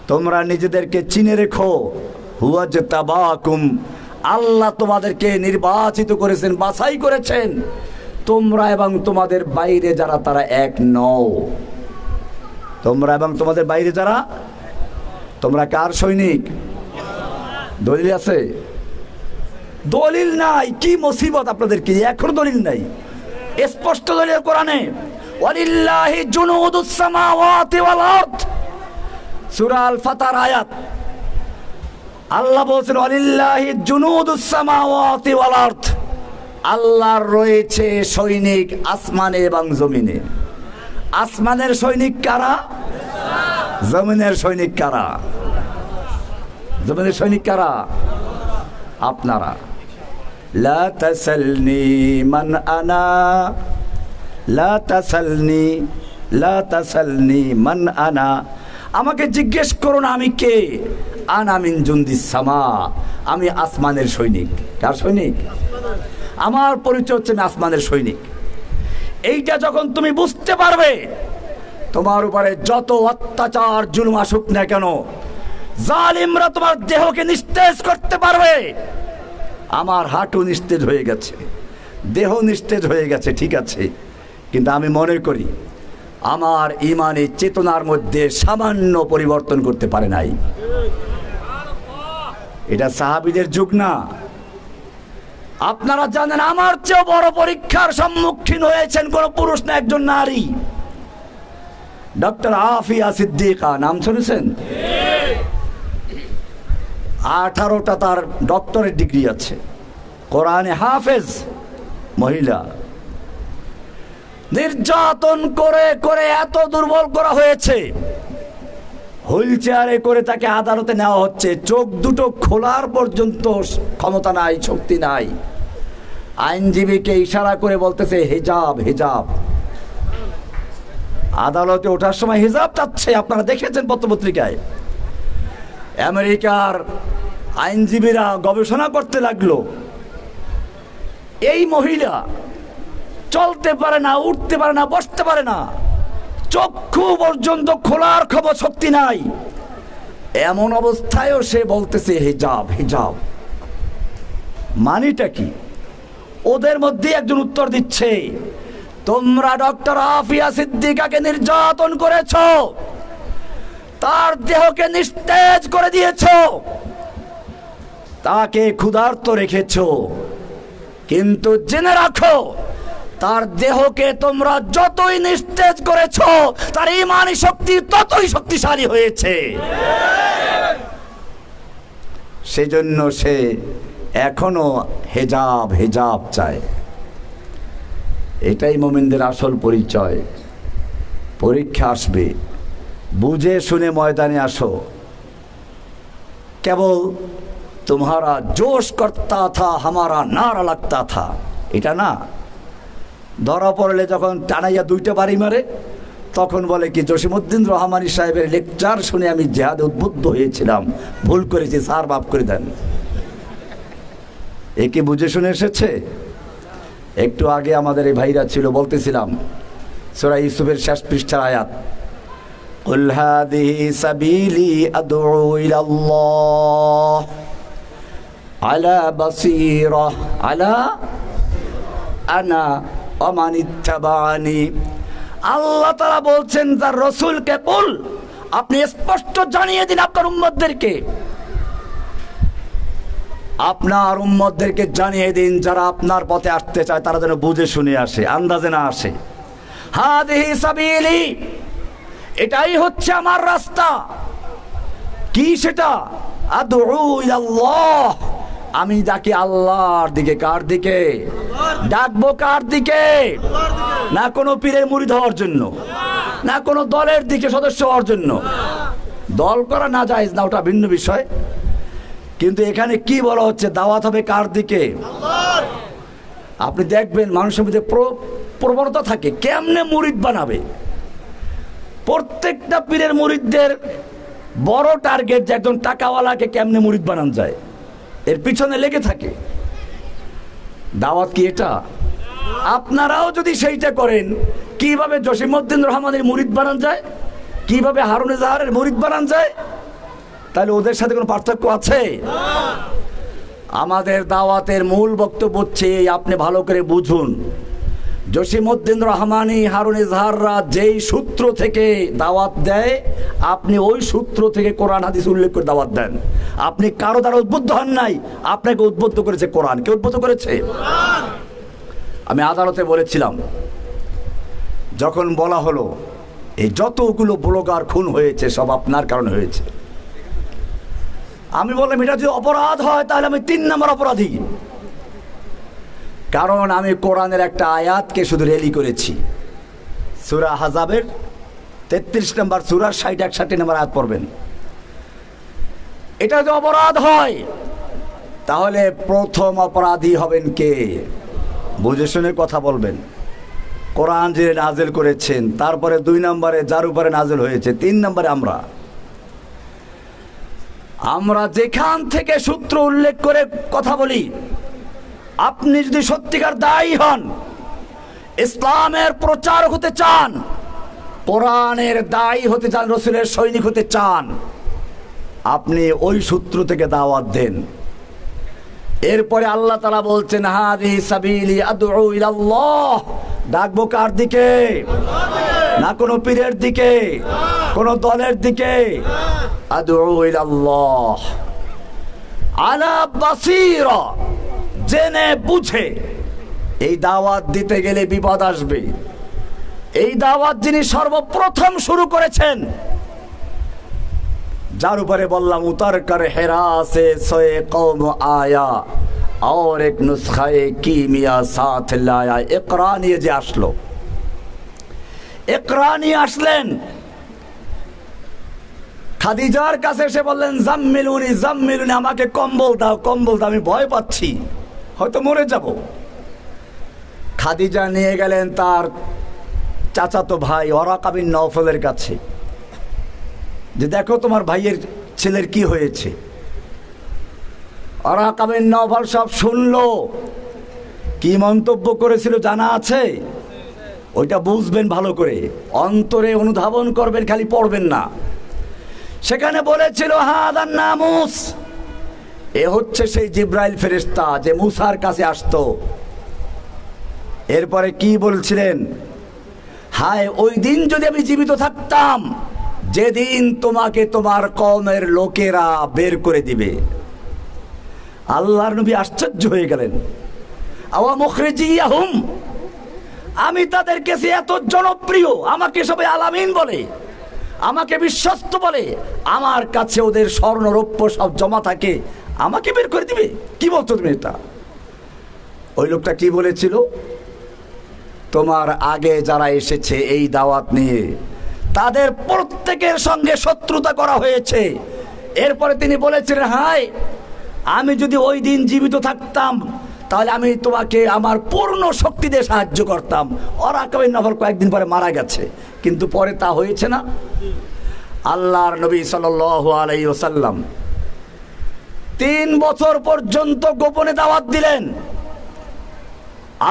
তোমরা নিজেদেরকে চিনে রেখো। হুয়াজতাবাকুম, আল্লাহ তোমাদেরকে নির্বাচিত করেছেন, বাছাই করেছেন। তোমরা এবং তোমাদের বাইরে যারা, তারা এক নও। তোমরা এবং তোমাদের বাইরে যারা, তোমরা কার সৈনিক? দলিল আছে? দলিল নাই। কি মুসিবত আপনাদেরকে, এখনো দলিল নাই। স্পষ্ট দলিল কোরআনে, ওয়ালিল্লাহি জুনুদুস সামাওয়াতি ওয়াল আরদ, সূরা আল ফাতর আয়াত। আল্লাহ বলেছেন ওয়ালিল্লাহি জুনুদুস সামাওয়াতি ওয়াল আরদ, আল্লাহর রয়েছে সৈনিক আসমানে এবং জমিনে। আসমানের সৈনিক কারা? জমিনের সৈনিক কারা? জমিনের সৈনিক কারা? আপনারা। লা তাসালনি মান আনা, লা তাসালনি, লা তাসালনি মান আনা। আমাকে জিজ্ঞেস করো না আমি কে। আনা মিন জুন্দিস সামা, আমি আসমানের সৈনিক। কার সৈনিক? আমার পরিচয় হচ্ছে আমি আসমানের সৈনিক। এইটা যখন তুমি বুঝতে পারবে, তোমার উপরে যত অত্যাচার জুলুম আসুক না কেন, জালিমরা তোমার দেহকে নিস্তেজ করতে পারবে। আমার হাঁটু নিস্তেজ হয়ে গেছে, দেহ নিস্তেজ হয়ে গেছে, ঠিক আছে, কিন্তু আমি মনে করি আমার ইমানে চেতনার মধ্যে সামান্য পরিবর্তন করতে পারে নাই। এটা সাহাবীদের যুগ না। আপনারা জানেন আমার চেয়ে বড় পরীক্ষার সম্মুখীন হয়েছেন কোন পুরুষ না, একজন নারী। ডক্টর আফিয়া সিদ্দিকা, নাম শুনেছেন? 18টা তার ডক্টরেট ডিগ্রি আছে, কোরআনে হাফেজ মহিলা। নির্যাতন করে করে এত দুর্বল করা হয়েছে, হুইল চেয়ারে করে তাকে আদালতে নেওয়া হচ্ছে, চোখ দুটো খোলার পর্যন্ত ক্ষমতা নাই, শক্তি নাই। আইনজীবীকে ইশারা করে বলতেছে হিজাব হিজাব। আদালতে ওঠার সময় হিজাব চাচ্ছে, আপনারা দেখেছেন পত্রপত্রিকায়। আমেরিকার আইনজীবীরা গবেষণা করতে লাগলো, এই মহিলা চলতে পারে না, উঠতে পারে না, বসতে পারে না, চক্ষু পর্যন্ত খোলার খবর শক্তি নাই, এমন অবস্থায়ও সে বলতেছে হিজাব হিজাব। মানিটা কি? ওদের মধ্যে একজন উত্তর দিচ্ছে, তোমরা ডক্টর আফিয়া সিদ্দিকাকে নির্যাতন করেছো, তার দেহকে নিস্তেজ করে দিয়েছো, তাকে ক্ষুধার্ত রেখেছো, কিন্তু জেনে রাখো তার দেহকে তোমরা যতই নিস্তেজ করেছো, তার ঈমানি শক্তি ততই শক্তিশালী হয়েছে। সেজন্য সে এখনো হিজাব হিজাব চায়। এটাই মুমিনদের আসল পরিচয়। পরীক্ষা আসবে, বুঝে শুনে ময়দানে আসো। কেবল তোমারা জোশ করতা থা হামারা নারা লাগতা থা, এটা না। ধরা পড়লে যখন টানাইয়া দুইটা বাড়ি মারে, তখন বলে কি জসিমউদ্দিন রহমানী সাহেবের লেকচার শুনে আমি জিহাদে উদ্বুদ্ধ হয়েছিলাম, ভুল করেছি, স্যার মাফ করে দেন। একে বুঝে শুনে এসেছে? একটু আগে আমাদের এই ভাইরা ছিল, বলতেছিলাম সূরা ইউসুফের শেষ পৃষ্ঠার আয়াত, কুল হাযিহি সাবিলি আদউ ইলাল্লাহ আলা বাসীরা আলা আনা ওয়া মান ইত্তাবানি। আল্লাহ তাআলা বলছেন তার রাসূলকে, বল আপনি স্পষ্ট জানিয়ে দিন আপনার উম্মতদেরকে, আপনার উম্মতদেরকে জানিয়ে দিন যারা আপনার পথে আসতে চায় তারা যেন বুঝে শুনে আসে, আন্দাজে না আসে। হাদিহি সাবিলি, এটাই হচ্ছে আমার রাস্তা। কি সেটা? আদউ ইলাল্লাহ, আমি ডাকি আল্লাহর দিকে। কার দিকে ডাকবো? কার দিকে? না কোনো পীরের মুরিদ হওয়ার জন্য, না কোনো দলের দিকে সদস্য হওয়ার জন্য। দল করা না জায়েজ না, ওটা ভিন্ন বিষয়। কিন্তু এখানে কি বলা হচ্ছে? দাওয়াত হবে কার দিকে? আপনি দেখবেন মানুষের মধ্যে প্রবণতা থাকে কেমনে মুরিদ বানাবে। প্রত্যেকটা পীরের মুরিদদের বড় টার্গেট যে একজন টাকাওয়ালাকে কেমনে মুরিদ বানানো যায়, এর পিছনে লেগে থাকে। দাওয়াত কি এটা? আপনারাও যদি সেইটা করেন, কিভাবে জসিমউদ্দিন রহমানের মুরিদ বানান যায়, কিভাবে হারুন জাহারের মুরিদ বানান যায়, তাহলে ওদের সাথে কোনো পার্থক্য আছে? আমাদের দাওয়াতের মূল বক্তব্য হচ্ছে, আপনি ভালো করে বুঝুন, জসিমউদ্দিন রহমানী, হারুন ইজহাররা যেই সূত্র থেকে দাওয়াত দেয়, আপনি ওই সূত্র থেকে কোরআন হাদিস উল্লেখ করে দাওয়াত দেন। আপনি কারো দ্বারা উদ্বুদ্ধ হন নাই, আপনাকে উদ্বুদ্ধ করেছে কোরআন। কে উদ্বুদ্ধ করেছে? আমি আদালতে বলেছিলাম, যখন বলা হলো এই যতগুলো ব্লগার খুন হয়েছে সব আপনার কারণে হয়েছে, আমি বললাম এটা যদি অপরাধ হয় তাহলে আমি 3 নম্বর অপরাধী। কারণ আমি কোরআনের একটা আয়াতকে শুধু রেলি করেছি, সূরা আহজাবের 33 নম্বর সূরার 60-61 নম্বর আয়াত পড়বেন। এটা যদি অপরাধ হয় তাহলে প্রথম অপরাধী হবেন কে? বুঝে শুনে কথা বলবেন। কোরআন যে নাজিল করেছেন, তারপরে 2 নম্বরে যার উপরে নাজিল হয়েছে, 3 নম্বরে আমরা যেখান থেকে সূত্র উল্লেখ করে কথা বলি, আপনি যদি সত্যিকার দায়ী হন, ইসলামের প্রচারক হতে চান, কোরআনের দায়ী হতে চান, রাসূলের সৈনিক হতে চান, আপনি ওই সূত্র থেকে দাওয়াত দেন। এরপরে আল্লাহ তাআলা বলছেন, হাদিহি সাবিলি আদউ ইলাল্লাহ, ডাকবো কার দিকে? না কোনো পীরের দিকে, কোনো দলের দিকে। আদউ ইলাল্লাহ আলা বাসীরা, জেনে বুঝে। এই দাওয়াত দিতে গেলে বিপদ আসবে। এই দাওয়াত যিনি সর্বপ্রথম শুরু করেছেন, যার উপরে বললাম উতার কর হেরা সে সোয়ে কওম আয়া और एक नुस्खाए कीमिया साथ लाया। इकरा নিয়ে যে আসলো, ইকরা নিয়ে আসলেন, খাদিজার কাছে এসে বললেন, জাম্মিলুনি জাম্মিলুনি, আমাকে কম্বল দাও কম্বল দাও, আমি ভয় পাচ্ছি, হয়তো মরে যাব। খাদিজা নিয়ে গেলেন তার চাচাতো ভাই ওরাকা বিন নওফলের কাছে, যে দেখো তোমার ভাইয়ের ছেলের কি হয়েছে। ওরাকা বিন নওফল সব শুনলো। কি মন্তব্য করেছিল জানা আছে? ওইটা বুঝবেন ভালো করে, অন্তরে অনুধাবন করবেন, খালি পড়বেন না। সেখানে বলেছিল, হাদান নামুস, এ হচ্ছে সেই জিব্রাইল ফেরেশতা যে মুসার কাছে আসতো। এরপরে কি বলছিলেন? হায় ওই দিন যদি আমি জীবিত থাকতাম, যেদিন তোমাকে তোমার কওমের লোকেরা বের করে দিবে। আল্লাহর নবী আশ্চর্য হয়ে গেলেন। আওয়া মুখরিজিয়াহুম, আমি তাদের কাছে এত জনপ্রিয়, আমাকে সবাই আলামিন বলে, আমাকে বিশ্বস্ত বলে, আমার কাছে ওদের স্বর্ণ রৌপ্য সব জমা থাকে, আমাকে বের করে দিবে? কি বলছো তুমি এটা? ওই লোকটা কি বলেছিল? তোমার আগে যারা এসেছে এই দাওয়াত নিয়ে, তাদের প্রত্যেকের সঙ্গে শত্রুতা করা হয়েছে। এরপরে তিনি বলেছিলেন, হায় আমি যদি ওই দিন জীবিত থাকতাম, তাহলে আমি তোমাকে আমার পূর্ণ শক্তি দিয়ে সাহায্য করতাম। ওরাকা বিন নওফল কয়েকদিন পরে মারা গেছে, কিন্তু পরে তা হয়েছে না। আল্লাহর নবী সাল্লাল্লাহু আলাইহি ওয়াসাল্লাম 3 বছর পর্যন্ত গোপনে দাওয়াত দিলেন।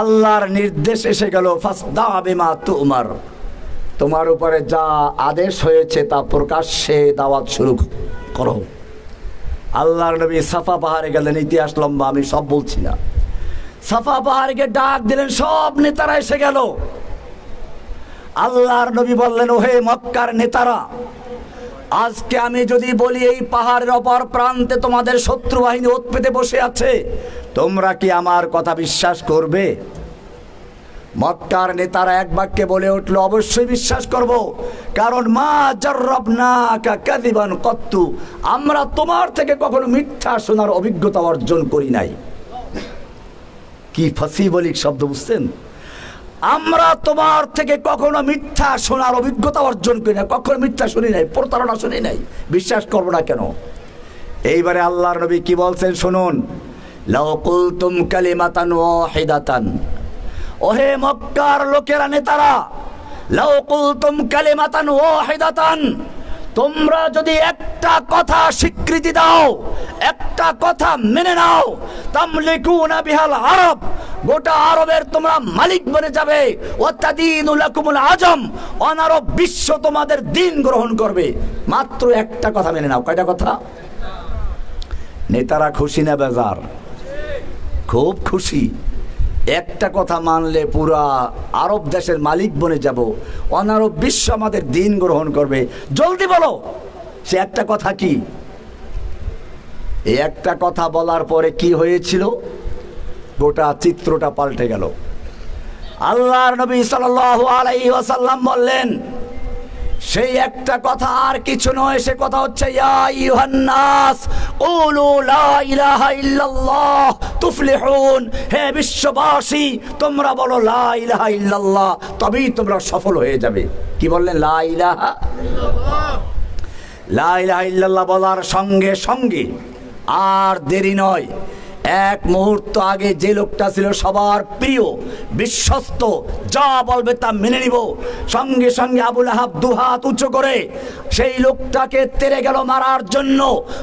আল্লাহর নির্দেশ এসে গেল, ফাসদা বিমা তুমার, তোমার উপরে যা আদেশ হয়েছে তা প্রকাশ্যে দাওয়াত শুরু করো। আল্লাহর নবী সাফা পাহাড়ে গেলেন, ইতিহাস লম্বা, আমি সব বলছি না। সাফা পাহাড়কে ডাক দিলেন, সব নেতারা এসে গেল। আল্লাহর নবী বললেন, ওহে মক্কার নেতারা, আজকে আমি যদি বলি এই পাহাড়ের অপর প্রান্তে তোমাদের শত্রু বাহিনী ওত পেতে বসে আছে, তোমরা কি আমার কথা বিশ্বাস করবে? মক্কার নেতারা এক বাক্যে বলে উঠল, অবশ্যই বিশ্বাস করব, কারণ মা জাররাবনাকা কাযিবান কত্তু, আমরা তোমার থেকে কখনো মিথ্যা শোনার অভিজ্ঞতা অর্জন করি নাই। কি ফাসিবলিক শব্দ, বুঝছেন? আমরা তোমার থেকে কখনো মিথ্যা শোনার অভিজ্ঞতা অর্জন করি না, কখনো মিথ্যা শুনি নাই, প্রতারণা শুনি নাই, বিশ্বাস করবো না কেন? এইবারে আল্লাহর নবী কি বলছেন শুনুন, লাউ কুলতুম কালিমাতান ওয়াহিদাতান, ওহে মক্কার লোকেরা নেতারা, লাউ কুলতুম কালিমাতান ওয়াহিদাতান, তোমরা যদি একটা কথা স্বীকৃতি দাও, একটা কথা মেনে নাও, তামলিকুনা বিহাল আরব, গোটা আরবের তোমরা মালিক বনে যাবে, ওয়াতাদিনু লাকুমুল আজম, অনারব বিশ্ব তোমাদের দিন গ্রহণ করবে। মাত্র একটা কথা মেনে নাও। কয়টা কথা? নেতারা খুশি না বেজার? খুব খুশি। একটা কথা মানলে পুরা আরব দেশের মালিক বনে যাব, অনারব বিশ্ব আমাদের দিন গ্রহণ করবে। জলদি বলো, সে একটা কথা কি? এই একটা কথা বলার পরে কি হয়েছিল? গোটা চিত্রটা পাল্টে গেল। আল্লাহর নবী সাল্লাল্লাহু আলাইহি ওয়াসাল্লাম বললেন, সেই একটা কথা আর কিছু নয়, সে কথা হচ্ছে ইয়া আইয়ুহান নাস কুলু লা ইলাহা ইল্লাল্লাহ তুফলিহুন, হে বিশ্ববাসী তোমরা বলো লা ইলাহা ইল্লাল্লাহ, তবেই তোমরা সফল হয়ে যাবে। কি বললেন? লা ইলাহা ইল্লাল্লাহ। লা ইলাহা ইল্লাল্লাহ বলার সঙ্গে সঙ্গে আর দেরি নয়, এক মুহূর্ত আগে যে লোকটা ছিল সবার প্রিয়, বিশ্বস্ত, যা বলবে তা মেনে নিব, সঙ্গে সঙ্গে আবু লাহাব দুহাত উঁচু করে সেই লোকটাকে তেড়ে গেল মারার জন্য।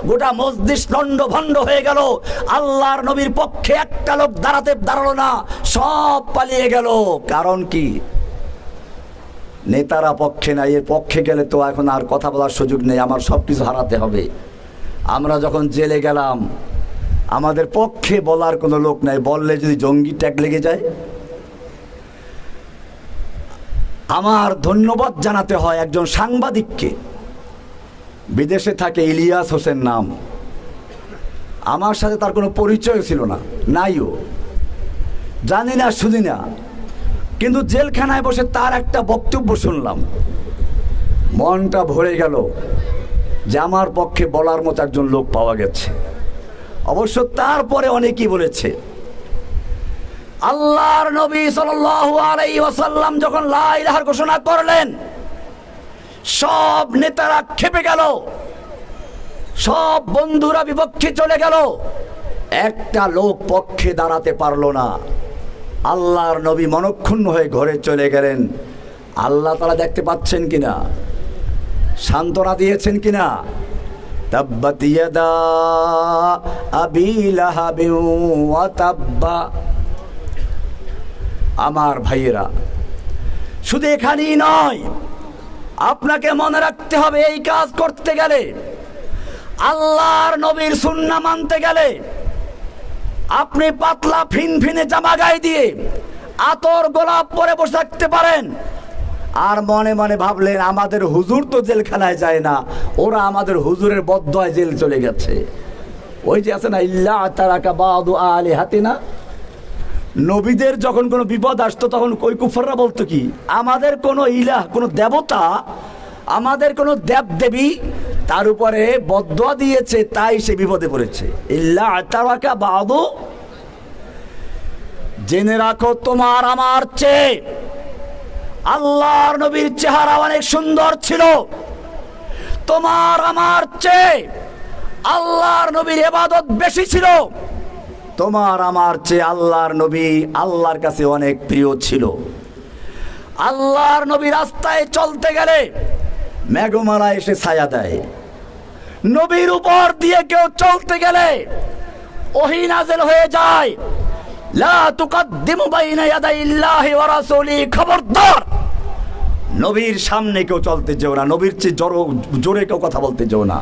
গোটা মজলিস লণ্ডভণ্ড হয়ে গেল। আল্লাহর নবীর পক্ষে একটা লোক দাঁড়ালো না, সব পালিয়ে গেল। কারণ কি? নেতারা পক্ষে নাই। এর পক্ষে গেলে তো এখন আর কথা বলার সুযোগ নেই, আমার সব কিছু হারাতে হবে। আমরা যখন জেলে গেলাম, আমাদের পক্ষে বলার কোনো লোক নাই, বললে যদি জঙ্গি ট্যাগ লেগে যায়। আমার ধন্যবাদ জানাতে হয় একজন সাংবাদিককে, বিদেশে থাকে, ইলিয়াস হোসেন নাম। আমার সাথে তার কোনো পরিচয় ছিল না, নাইও, জানি না, শুনি না, কিন্তু জেলখানায় বসে তার একটা বক্তব্য শুনলাম, মনটা ভরে গেল যে আমার পক্ষে বলার মতো একজন লোক পাওয়া গেছে। অবশ্য তারপরে অনেকেই বলেছে। আল্লাহর নবী সাল্লাল্লাহু আলাইহি ওয়াসাল্লাম যখন লা ইলাহার ঘোষণা করলেন, সব নেতারা খেপে গেল। সব বন্ধুরা বিপক্ষে চলে গেল, একটা লোক পক্ষে দাঁড়াতে পারলো না। আল্লাহর নবী মনক্ষুণ্ণ হয়ে ঘরে চলে গেলেন। আল্লাহ তাআলা দেখতে পাচ্ছেন কিনা, সান্ত্বনা দিয়েছেন কিনা? তাব্বাত ইয়াদা আবি লাহাবিন ওয়া তাব্বা। আমার ভাইয়েরা, শুধু এখানেই নয়, আপনাকে মনে রাখতে হবে এই কাজ করতে গেলে, আল্লাহর নবীর সুন্নাহ মানতে গেলে, আপনি পাতলা ফিনফিনে জামা গায়ে দিয়ে আতর গোলাপ পরে বসে থাকতে পারেন, আর মনে মনে ভাবলেন আমাদের হুজুর তো জেলখানায় যায় না, ওরা আমাদের হুজুরের বদদোয়ায় জেল চলে গেছে। ওই যে আছে না, ইল্লা তারাকা বাদু আলিহাতিনা, নবীদের যখন কোনো বিপদ আসতো তখন ওই কুফাররা বলতো কি, আমাদের কোনো ইলাহ, কোনো দেবতা, আমাদের কোনো দেব দেবী তার উপরে বদদোয়া দিয়েছে, তাই সে বিপদে পড়েছে। ইল্লা তারাকা বাদু, জেনে রাখো তোমার আমার চেয়ে আল্লাহর নবীর চেহারা অনেক সুন্দর ছিল, তোমার আমার চেয়ে আল্লাহর নবীর ইবাদত বেশি ছিল, তোমার আমার চেয়ে আল্লাহর নবী আল্লাহর কাছে অনেক প্রিয় ছিল। আল্লাহর নবী রাস্তায় চলতে গেলে মেঘমালা এসে ছায়া দেয়, নবীর উপর দিয়ে কেউ চলতে গেলে ওহী নাযিল হয়ে যায়। লা তুকদ্দিমু বাইনা ইয়াদাইল্লাহি ওয়া রাসূলিহি, খবরদার নবীর সামনে কেউ চলতে যেও না, নবীর চেয়ে জোরে কেউ কথা বলতে যেও না।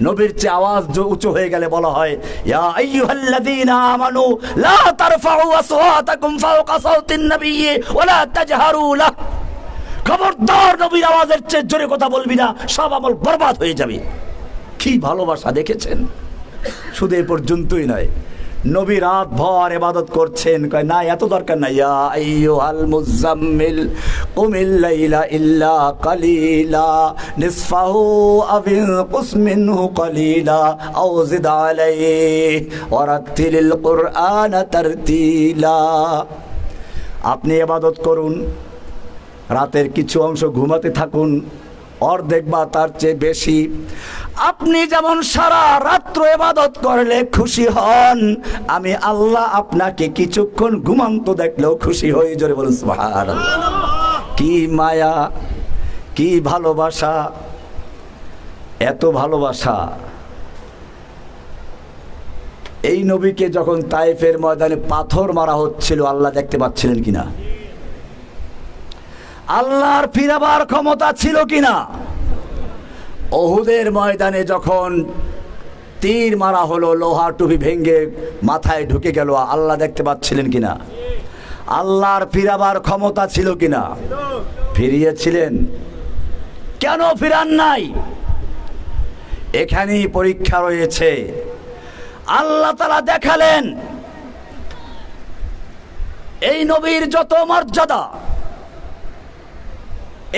নবীর চেয়ে আওয়াজ উঁচু হয়ে গেলে বলা হয় ইয়া আইয়ুহাল্লাযীনা আমানু লা তারফাউ আসওয়াতাকুম ফাওকা সাওতিন নাবিয়্যি ওয়া লা তাজহারু লাহু, খবরদার নবীর আওয়াজের চেয়ে জোরে কথা বলবি না, সব আমল বরবাদ হয়ে যাবে। কি ভালোবাসা দেখেছেন! শুধু এ পর্যন্তই নয়, নবী রাত ভর ইবাদত করছেন, কয় না এত দরকার নাই, ইয়া আইয়ুহাল মুযাম্মিল কুমিল লাইলা ইল্লা কালিলা নিসফাহু আও ইনকুস মিনহু কালিলা আও জিদ আলাইহি ওয়া রাত্তিলিল কুরআনা তারতিলা। আপনি ইবাদত করুন, রাতের কিছু অংশ ঘুমাতে থাকুন, অর্ধেক বা তার চেয়ে বেশি। আপনি যেমন সারা রাত্র ইবাদত করলে খুশি হন, আমি আল্লাহ আপনাকে কিছুক্ষণ ঘুমান্ত দেখলেও খুশি হই। জোরে বলুন সুবহানাল্লাহ। কি মায়া, কি ভালোবাসা, এত ভালোবাসা! এই নবীকে যখন তায়েফের ময়দানে পাথর মারা হচ্ছিল, আল্লাহ দেখতে পাচ্ছিলেন কিনা? আল্লাহর ফিরাবার ক্ষমতা ছিল কিনা? উহুদের ময়দানে যখন তীর মারা হলো, লোহার টুপি ভেঙে মাথায় ঢুকে গেল, আল্লাহ দেখতে পাচ্ছিলেন কিনা? আল্লাহর ফিরাবার ক্ষমতা ছিল কিনা? ফিরিয়েছিলেন। কেন ফিরান নাই? এখানেই পরীক্ষা রয়েছে। আল্লাহ তাআলা দেখালেন এই নবীর যত মর্যাদা,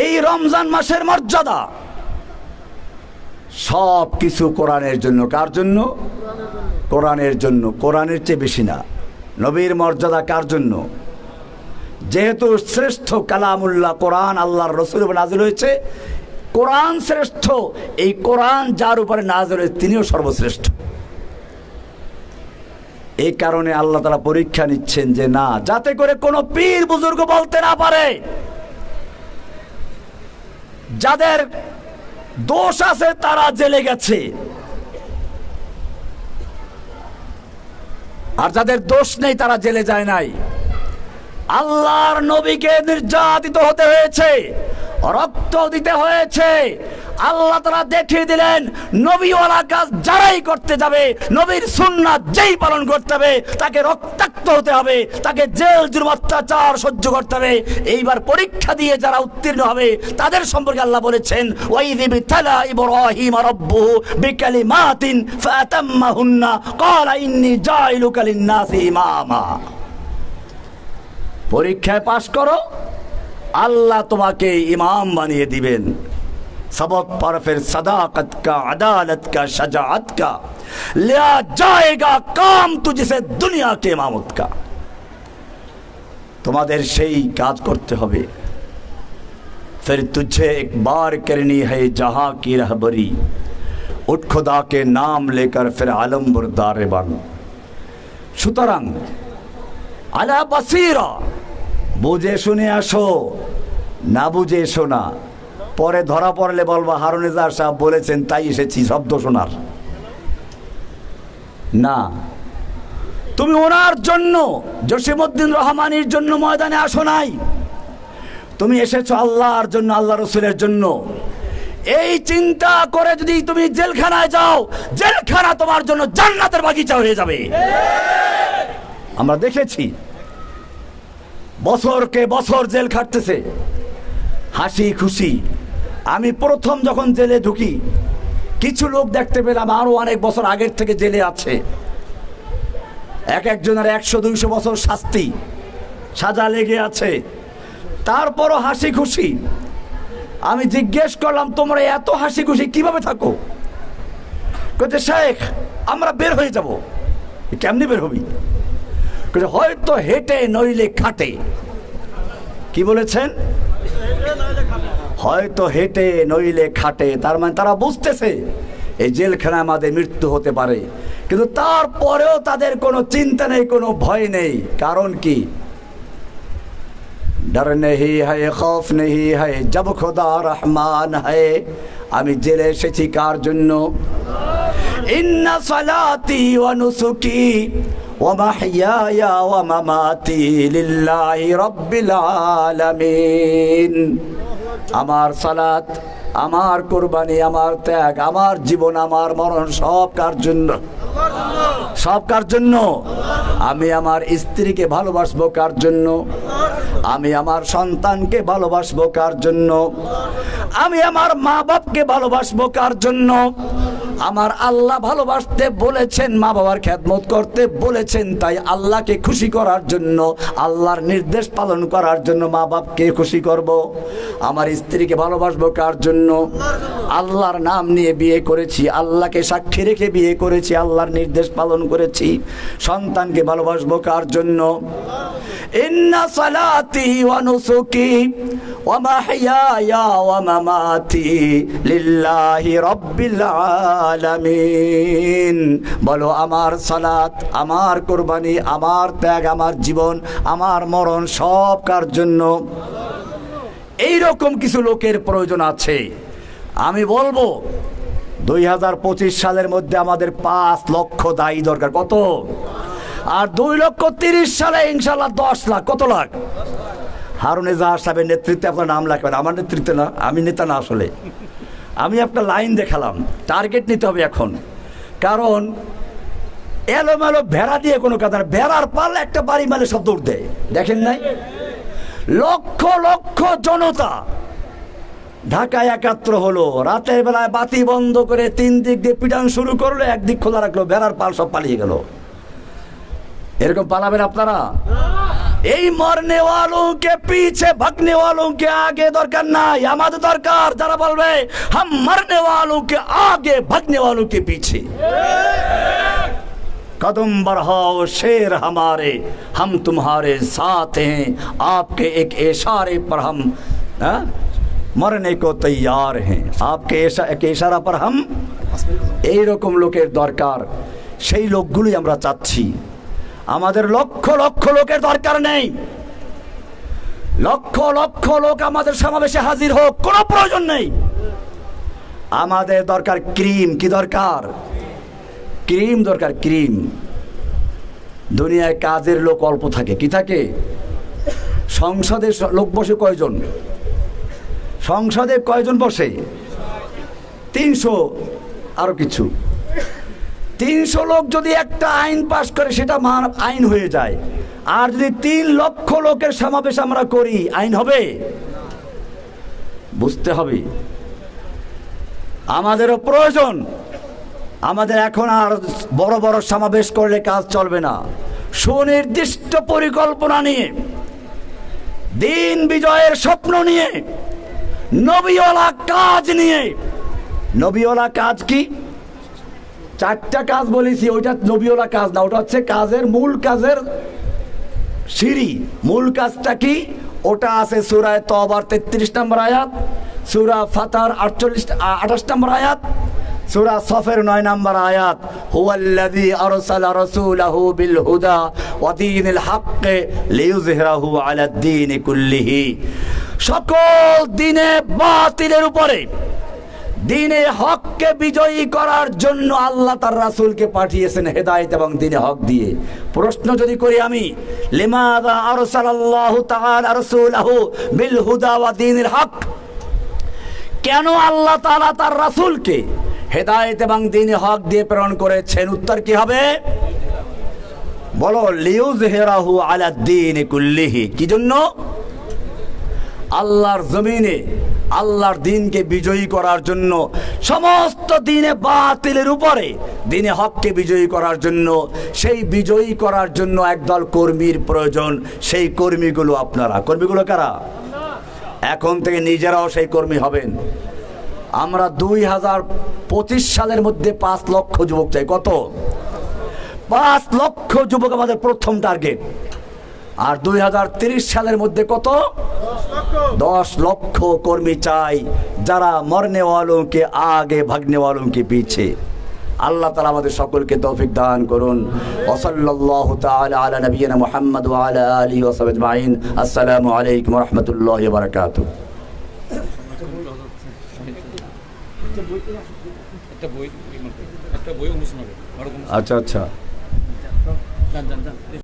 এই রমজান মাসের মর্যাদা, সব কিছু কোরআনের জন্য। কার জন্য? কোরআনের জন্য। কোরআনের চেয়ে বেশি না। নবীর মর্যাদা কার জন্য? যেহেতু শ্রেষ্ঠ কালামুল্লাহ কোরআন, আল্লাহর রাসূল উপর নাযিল হয়েছে, কোরআন শ্রেষ্ঠ। এই কোরআন যার উপরে নাযিল হয়েছে তিনিও সর্বশ্রেষ্ঠ। এই কারণে আল্লাহ তাআলা পরীক্ষা নিচ্ছেন যে না, যাতে করে কোনো পীর বুজুর্গ বলতে না পারে যাদের দোষ আছে তারা জেলে গেছে, আর যাদের দোষ নেই তারা জেলে যায় নাই। আল্লাহর নবীকে নির্যাতিত হতে হয়েছে, রক্ত দিতে হয়েছে। আল্লাহ তাআলা দেখিয়ে দিলেন নবীওয়ালা কাজ যারাই করতে যাবে, নবীর সুন্নাত যেই পালন করতে হবে, তাকে রক্তাক্ত হতে হবে, তাকে জেল জুলুম অত্যাচার সহ্য করতে হবে। এইবার পরীক্ষা দিয়ে যারা উত্তীর্ণ হবে তাদের সম্পর্কে আল্লাহ বলেছেন ওয়াইয ইবতালা ইব্রাহিম রাব্বুহু বিকালিমাতিন ফাতাম্মাহুন্না ক্বালা ইন্নী জাইলুকা লিন-নাসি ইমামা। পরীক্ষায় পাশ করো, আল্লাহ তোমাকে ইমাম বানিয়ে দিবেন। सबक पर फिर सदाकत का, अदालत का, शजाअत का लिया जाएगा काम तुझसे दुनिया के इमामत का। তোমাদের সেই কাজ করতে হবে। फिर तुझे एक बार करनी है जहां की रहबरी, उठ खुदा के नाम लेकर फिर आलम बुरदार बन। সুতরাং আলা বাসীরা, বুঝে শুনে আসো, না বুঝে এসো না। পরে ধরা পড়লে বলবা হারুন ইজাহার সাহেব বলেছেন তাই এসেছি শব্দ শোনার। না, তুমি ওনার জন্য, জসিমউদ্দিন রহমানির জন্য ময়দানে আসো নাই, তুমি এসেছো আল্লাহর জন্য, আল্লাহ রসুলের জন্য। এই চিন্তা করে যদি তুমি জেলখানায় যাও, জেলখানা তোমার জন্য জান্নাতের বাগিচা হয়ে যাবে। আমরা দেখেছি বছরকে বছর জেল খাটতেছে হাসি খুশি। আমি প্রথম যখন জেলে ঢুকি কিছু লোক দেখতে পেলাম আরো অনেক বছর আগের থেকে জেলে আছে, এক একজনের 100-200 বছর শাস্তি সাজা লেগে আছে, তারপরও হাসি খুশি। আমি জিজ্ঞেস করলাম তোমরা এত হাসি খুশি কিভাবে থাকো? কইতে শেখ আমরা বের হয়ে যাব। কেমনি বের হবি? হয়তো হেঁটে নইলে খাটে। কি বলেছেন? হয়তো হেঁটে নইলে খাটে। তার মানে তারা বুঝতেছে এই জেলখানায় আমাদের মৃত্যু হতে পারে, কিন্তু তারপরেও তাদের কোনো চিন্তা নেই, কোনো ভয় নেই। কারণ কি? डर नहीं है, खौफ नहीं है, जब खुदा रहमान है। আমি জেলে এসেছি কার জন্য? ইন্না সালাতি ওয়া নুসুকি ওয়া মাহইয়ায়া ওয়া মামাতি লিল্লাহি রাব্বিল আলামিন। আমার সালাত, আমার কুরবানি, আমার ত্যাগ, আমার জীবন, আমার মরণ সব কার জন্য? সব কার জন্য? আমি আমার স্ত্রীকে ভালোবাসবো কার জন্য? আমি আমার সন্তানকে ভালোবাসবো কার জন্য? আমি আমার মা বাপকে ভালোবাসবো কার জন্য? আমার আল্লাহ ভালোবাসতে বলেছেন, মা বাবার খেদমত করতে বলেছেন, তাই আল্লাহকে খুশি করার জন্য, আল্লাহর নির্দেশ পালন করার জন্য মা বাপকে খুশি করব। আমার স্ত্রীকে ভালোবাসবো কার জন্য? আল্লাহর নাম নিয়ে বিয়ে করেছি, আল্লাহকে সাক্ষী রেখে বিয়ে করেছি, আল্লাহর নির্দেশ পালন করেছি। সন্তানকে ভালোবাসবো কার জন্য? ইন্না সালাতি ওয়া নুসুকি ওয়া মাহইয়ায়া ওয়া মামাতি লিল্লাহি রাব্বিল আলামিন। বলো আমার সালাত, আমার কুরবানি, আমার ত্যাগ, আমার জীবন, আমার মরণ সব কার জন্য? এইরকম কিছু লোকের প্রয়োজন আছে। আমি বলবো 2025 সালের মধ্যে আমাদের 5 লক্ষ দায়ী দরকার। কত? আর 2,30,000 সালে ইনশাল্লাহ 10 লাখ। কত লাখ? হারুন ইজাহার সাহেবের নেতৃত্বে আপনার নাম লাগবে। আমার নেতৃত্বে না, আমি নেতা না। আসলে আমি একটা লাইন দেখালাম, টার্গেট নিতে হবে এখন। কারণ এলোমেলো ভেড়া দিয়ে কোনো কাজ না। ভেড়ার পাল একটা বাড়ি মালে সব দৌড় দেয়, দেখেন নাই? লক্ষ লক্ষ জনতা ঢাকায় একাত্র হলো, রাতের বেলায় বাতি বন্ধ করে 3 দিক দিয়ে পিটান শুরু করলো, একদিক খোলা রাখলো, ভেড়ার পাল সব পালিয়ে গেল। এরকম পালাবেন আপনারা? এই মরনে ওয়ালোं के पीछे भगने वालों के आगे দরকার নাই। আমাদের দরকার যারা বলবে हम मरने वालों के आगे भगने वालों के पीछे। कदम बढ़ाओ शेर हमारे, हम तुम्हारे साथ हैं, आपके एक इशारे पर हम मरने को तैयार हैं, आपके एक इशारा पर हम। এই রকম লোকের দরকার, সেই লোকগুলোই আমরা চাচ্ছি। আমাদের লক্ষ লক্ষ লোকের দরকার নেই। লক্ষ লক্ষ লোক আমাদের সমাবেশে হাজির হোক, কোনো প্রয়োজন নেই। আমাদের দরকার ক্রিম। কি দরকার? ক্রিম দরকার, ক্রিম। দুনিয়ায় কাজের লোক অল্প থাকে। কি থাকে? সংসদে লোক বসে কয়জন? সংসদে কয়জন বসে? 300 আরো কিছু। 300 লোক যদি একটা আইন পাশ করে সেটা আইন হয়ে যায়। আর যদি 3 লক্ষ লোকের সমাবেশ আমরা করি, আইন হবে? বুঝতে হবে আমাদেরও প্রয়োজন। আমাদের এখন আর বড় বড় সমাবেশ করলে কাজ চলবে না। সুনির্দিষ্ট পরিকল্পনা নিয়ে, দিন বিজয়ের স্বপ্ন নিয়ে, নবীওয়ালা কাজ নিয়ে। নবীওয়ালা কাজ কি? 4টা কাজ বলেছি, ওইটা নবীওয়ালা কাজ না, ওটা হচ্ছে কাজের মূল কাজের সিঁড়ি। মূল কাজটা কি? ওটা আছে সূরা তওবার 33 নম্বর আয়াত, সূরা ফাতর 28 নম্বর আয়াত, সূরা সফের 9 নম্বর আয়াত, হুয়াল্লাযী আরসালা রাসূলাহু বিল হুদা ওয়া দীনিল হক লিইয়ুযহিরাহু আলাদ দীনি কুল্লিহি। সকল দিনে বাতিলের উপরে দ্বীনে হককে বিজয়ী করার জন্য আল্লাহ তার রাসূলকে পাঠিয়েছেন হেদায়েত এবং দ্বীনে হক দিয়ে। প্রশ্ন যদি করি আমি, লিমাযা আরসালাল্লাহু তাআলা রাসূলাহু বিল হুদা ওয়া দীনিল হক, কেন আল্লাহ তাআলা তার রাসূলকে হেদায়েত এবং দ্বীনে হক দিয়ে প্রেরণ করেছেন? উত্তর কি হবে? বলো, লিইয়ুযহিরাহু আলাদ দীনি কুল্লিহি। কি জন্য? আল্লাহর জমিনে আল্লাহর দ্বীনকে বিজয়ী করার জন্য, সমস্ত দ্বীনে বাতিলের উপরে দ্বীনে হককে বিজয়ী করার জন্য। সেই বিজয়ী করার জন্য একদল কর্মীর প্রয়োজন। সেই কর্মীগুলো আপনারা। কর্মীগুলো কারা? এখন থেকে নিজেরাও সেই কর্মী হবেন। আমরা 2025 সালের মধ্যে 5 লক্ষ যুবক চাই। কত? 5 লক্ষ যুবক আমাদের প্রথম টার্গেট। আর 2030 সালের মধ্যে কত? 10 লক্ষ কর্মী চাই, যারা মরনে ওয়ালোं के आगे भागने वालों के पीछे। আল্লাহ তাআলা আমাদের সকলকে তৌফিক দান করুন। ওয়া সাল্লাল্লাহু তাআলা আলা নবিয়িনা মুহাম্মদ ওয়া আলা আলিহি ওয়া সাহবিহি আজমাইন। আসসালামু আলাইকুম ওয়া রাহমাতুল্লাহি ওয়া বারাকাতুহু। আচ্ছা আচ্ছা।